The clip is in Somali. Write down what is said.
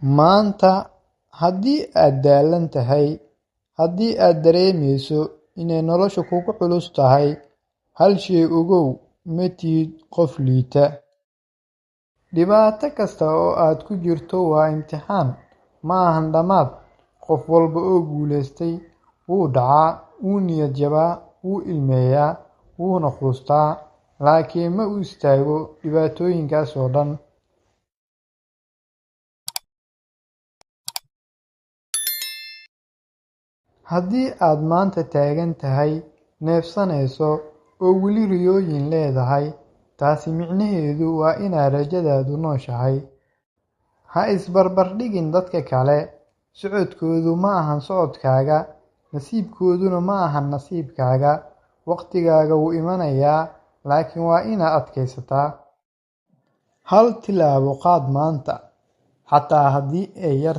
Maanta, haddii aad daallan tahay, haddii aad dareemayso inay noloshu kugu culus tahay, hal shay ogow: ma tihid qof liita. Dhibaato kasta oo aad ku jirto waa imtixaan, ma ahan dhammaad. Qof walba oo guulaystay wuu dhacaa, wuu niyad jabaa, wuu ilmeeyaa, wuuna quustaa, laakiin ma u istaago dhibaatooyinkaas oo dhan. Haddii aad maanta taagan tahay, neefsanayso, oo weli riyooyin leedahay, taasi micnaheedu waa inaad rajadaadu nooshahay. Ha isbarbardhigin dadka kale. Socodkoodu ma ahan socodkaaga, nasiibkooduna ma ahan nasiibkaaga. Waqtigaaga wuu imanayaa, laakiin waa inaad adkaysataa. Hal tillaabo qaad maanta, xataa haddii ay yar tahay.